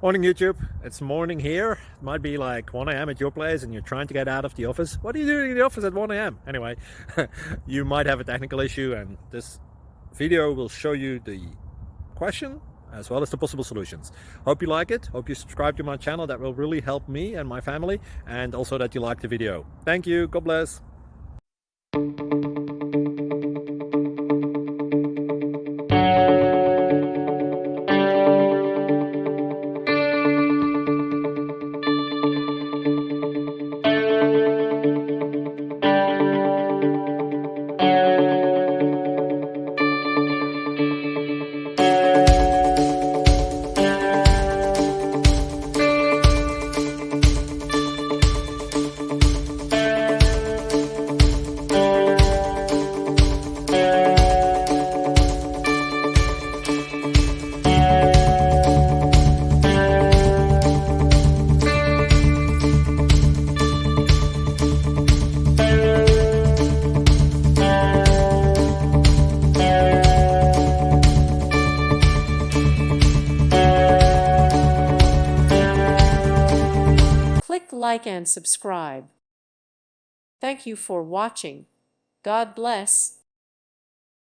Morning YouTube, it's morning here. It might be like 1 a.m. at your place and you're trying to get out of the office. What are you doing in the office at 1 a.m.? Anyway, you might have a technical issue and this video will show you the question as well as the possible solutions. Hope you like it, hope you subscribe to my channel. That will really help me and my family, and also that you like the video. Thank you, God bless. Click like and subscribe. Thank you for watching. God bless.